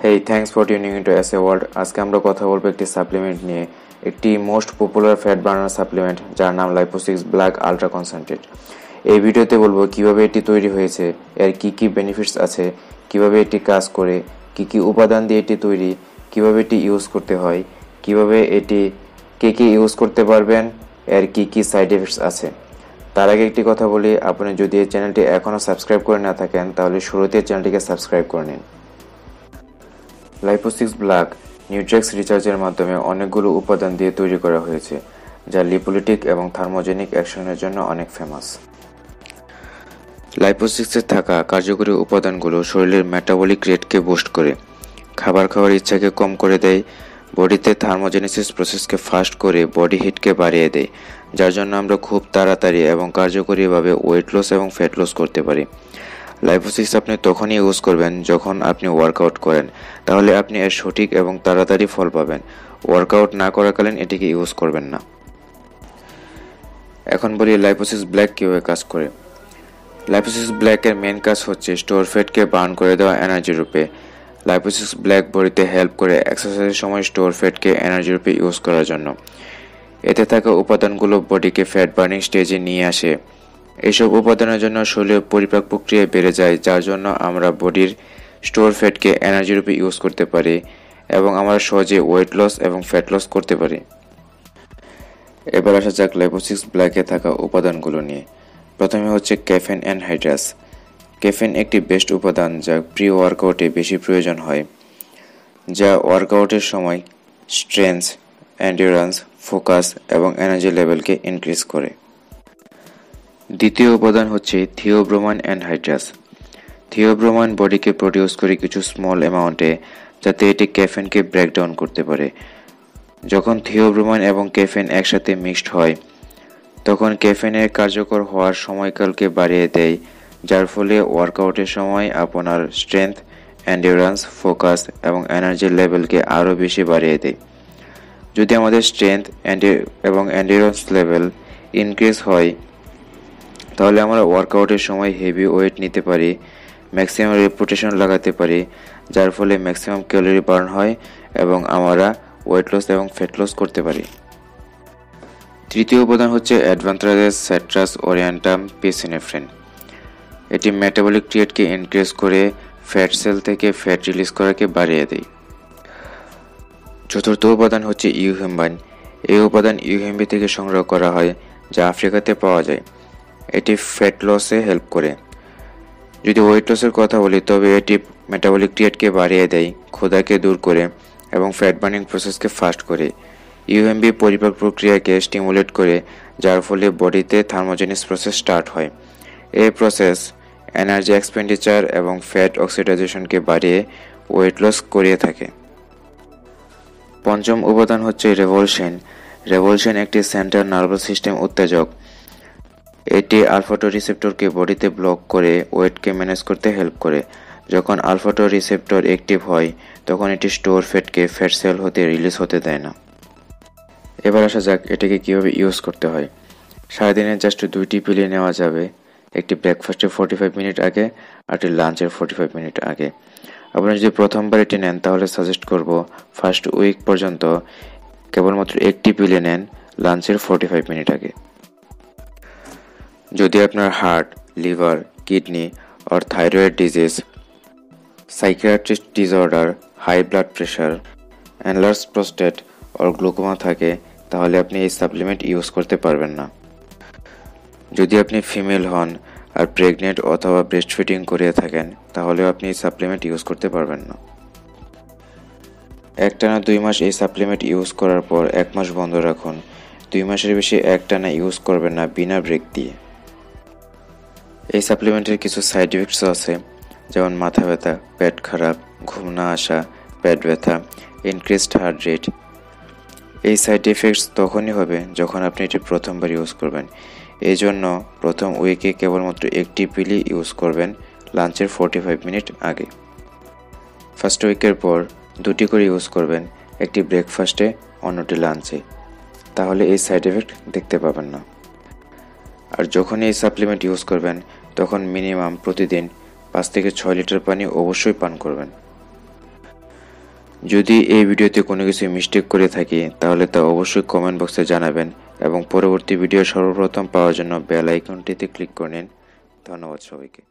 Hey, thanks for tuning into SA world. আজকে আমরা কথা বলবো একটি সাপ্লিমেন্ট নিয়ে, একটি most popular fat burner supplement যার নাম লাইপোসিক্স ব্ল্যাক আলট্রা কনসেন্ট্রেট। এই ভিডিওতে বলবো কিভাবে এটি তৈরি হয়েছে, এর কি কি বেনিফিটস আছে, কিভাবে এটি কাজ করে, কি কি উপাদান দিয়ে এটি তৈরি, কিভাবে এটি ইউজ করতে হয়, কিভাবে এটি কে ইউজ করতে পারবেন, এর কি কি সাইড এফেক্টস আছে। তার আগে একটি কথা বলি, আপনি যদি এই চ্যানেলটি এখনও সাবস্ক্রাইব করে না থাকেন তাহলে শুরুতে চ্যানেলটিকে সাবস্ক্রাইব করে নিন। লাইপোসিক্স ব্ল্যাক নিউট্রেক্স রিচার্জের মাধ্যমে অনেকগুলো উপাদান দিয়ে তৈরি করা হয়েছে, যা লিপোলিটিক এবং থার্মোজেনিক অ্যাকশনের জন্য অনেক ফেমাস। লাইপোসিক্সে থাকা কার্যকরী উপাদানগুলো শরীরের মেটাবলিক রেটকে বুস্ট করে, খাবার খাওয়ার ইচ্ছাকে কম করে দেয়, বডিতে থার্মোজেনেসিস প্রসেসকে ফাস্ট করে বডি হিটকে বাড়িয়ে দেয়, যার জন্য আমরা খুব তাড়াতাড়ি এবং কার্যকরীভাবে ওয়েট লস এবং ফ্যাট লস করতে পারি। লাইপোসিক্স আপনি তখনই ইউজ করবেন যখন আপনি ওয়ার্কআউট করেন, তাহলে আপনি এর সঠিক এবং তাড়াতাড়ি ফল পাবেন। ওয়ার্কআউট না করাকালীন এটিকে ইউজ করবেন না। এখন বলি লাইপোসিক্স ব্ল্যাক কীভাবে কাজ করে। লাইপোসিক্স ব্ল্যাকের মেন কাজ হচ্ছে স্টোর ফ্যাটকে বার্ন করে দেওয়া এনার্জি রূপে। লাইপোসিক্স ব্ল্যাক বডিতে হেল্প করে এক্সারসাইজের সময় স্টোর ফ্যাটকে এনার্জি রূপে ইউজ করার জন্য। এতে থাকা উপাদানগুলো বডিকে ফ্যাট বার্নিং স্টেজে নিয়ে আসে। এইসব উপাদানের জন্য শরীরের পরিপাক প্রক্রিয়া বেড়ে যায়, যার জন্য আমরা বডির স্টোর ফ্যাটকে এনার্জি রূপে ইউজ করতে পারি এবং আমরা সহজে ওয়েট লস এবং ফ্যাট লস করতে পারি। এবার আসা যাক লাইপোসিক্স ব্ল্যাকে থাকা উপাদানগুলো নিয়ে। প্রথমে হচ্ছে ক্যাফেন অ্যানহাইড্রাস। ক্যাফেন একটি বেস্ট উপাদান যা প্রি ওয়ার্কআউটে বেশি প্রয়োজন হয়, যা ওয়ার্কআউটের সময় স্ট্রেংথ, এন্ডিউরেন্স, ফোকাস এবং এনার্জি লেভেলকে ইনক্রিজ করে। দ্বিতীয় উপাদান হচ্ছে থিওব্রোমাইন অ্যানহাইড্রাস। থিওব্রোমাইন বডিকে প্রডিউস করে কিছু স্মল অ্যামাউন্টে, যাতে এটি ক্যাফেনকে ব্রেকডাউন করতে পারে। যখন থিওব্রোমাইন এবং ক্যাফেন একসাথে মিক্সড হয়, তখন ক্যাফেনের কার্যকর হওয়ার সময়কালকে বাড়িয়ে দেয়, যার ফলে ওয়ার্কআউটের সময় আপনার স্ট্রেংথ, এন্ডিউরেন্স, ফোকাস এবং এনার্জি লেভেলকে আরও বেশি বাড়িয়ে দেয়। যদি আমাদের স্ট্রেংথ এবং এন্ডিউরেন্স লেভেল ইনক্রিজ হয়, তাহলে আমরা ওয়ার্কআউটের সময় হেভি ওয়েট নিতে পারি, ম্যাক্সিমাম রেপুটেশন লাগাতে পারি, যার ফলে ম্যাক্সিমাম ক্যালোরি বার্ন হয় এবং আমরা ওয়েট লস এবং ফ্যাট লস করতে পারি। তৃতীয় উপাদান হচ্ছে অ্যাডভান্থ্রাজেস স্যাট্রাস ওরিয়েন্টাম পিসিনেফ্রিন। এটি মেটাবলিক রেটকে ইনক্রিজ করে ফ্যাট সেল থেকে ফ্যাট রিলিজ করাকে বাড়িয়ে দেয়। চতুর্থ উপাদান হচ্ছে ইউহেম্বাইন। এই উপাদান ইউহেম্বি থেকে সংগ্রহ করা হয়, যা আফ্রিকাতে পাওয়া যায়। এটি ফ্যাট লসে হেল্প করে। যদি ওয়েট লসের কথা বলি, তবে এটি মেটাবলিক রেটকে বাড়িয়ে দেয়, ক্ষুধাকে দূর করে এবং ফ্যাট বার্নিং প্রসেসকে ফাস্ট করে। ইউএমবি পরিপাক প্রক্রিয়াকে স্টিমুলেট করে, যার ফলে বডিতে থার্মোজেনিস প্রসেস স্টার্ট হয়। এই প্রসেস এনার্জি এক্সপেন্ডিচার এবং ফ্যাট অক্সিডাইজেশনকে বাড়িয়ে ওয়েট লস করিয়ে থাকে। পঞ্চম উপাদান হচ্ছে রেভলশন। রেভলশন একটি সেন্ট্রাল নার্ভাস সিস্টেম উত্তেজক। এটি আলফা-2 রিসেপ্টরকে বডিতে ব্লক করে ওয়েটকে ম্যানেজ করতে হেল্প করে। যখন আলফা-2 রিসেপ্টর অ্যাক্টিভ হয়, তখন এটি স্টোর ফ্যাটকে ফ্যাট সেল হতে রিলিজ হতে দেয় না। এবার আসা যাক এটাকে কীভাবে ইউজ করতে হয়। সারাদিনে জাস্ট 2টি পিলে নেওয়া যাবে, একটি ব্রেকফাস্টের 45 মিনিট আগে আর একটি লাঞ্চের 45 মিনিট আগে। আপনি যদি প্রথমবার এটি নেন, তাহলে সাজেস্ট করব ফার্স্ট উইক পর্যন্ত কেবলমাত্র একটি পিলে নেন লাঞ্চের 45 মিনিট আগে। যদি আপনার heart, liver, kidney or thyroid disease, psychiatric disorder, high blood pressure, enlarged prostate or glaucoma থাকে, তাহলে আপনি এই সাপ্লিমেন্ট ইউজ করতে পারবেন না। যদি আপনি ফিমেল হন আর প্রেগনেন্ট অথবা ব্রেস্ট ফিডিং করে থাকেন, তাহলেও আপনি এই সাপ্লিমেন্ট ইউজ করতে পারবেন না। একটানা 2 মাস এই সাপ্লিমেন্ট ইউজ করার পর 1 মাস বন্ধ রাখুন। 2 মাসের বেশি একটানা ইউজ করবেন না বিনা ব্রেক দিয়ে। এই সাপ্লিমেন্টের কিছু সাইড ইফেক্টস আছে, যেমন মাথা ব্যথা, পেট খারাপ, ঘুম না আসা, পেট ব্যথা, ইনক্রিজড হার্ট রেট। এই সাইড ইফেক্টস তখনই হবে যখন আপনি এটি প্রথমবার ইউজ করবেন। এই জন্য প্রথম উইকে কেবলমাত্র একটি পিলই ইউজ করবেন লাঞ্চের 45 মিনিট আগে। ফার্স্ট উইকের পর 2টি করে ইউজ করবেন, একটি ব্রেকফাস্টে, অন্যটি লাঞ্চে। তাহলে এই সাইড এফেক্ট দেখতে পাবেন না। আর যখনই এই সাপ্লিমেন্ট ইউজ করবেন, তখন মিনিমাম প্রতিদিন 5 থেকে 6 লিটার পানি অবশ্যই পান করবেন। যদি এই ভিডিওতে কোনো কিছু মিস্টেক করে থাকি তাহলে তা অবশ্যই কমেন্ট বক্সে জানাবেন এবং পরবর্তী ভিডিও সর্বপ্রথম পাওয়ার জন্য বেল আইকনটিতে ক্লিক করে নিন। ধন্যবাদ সবাইকে।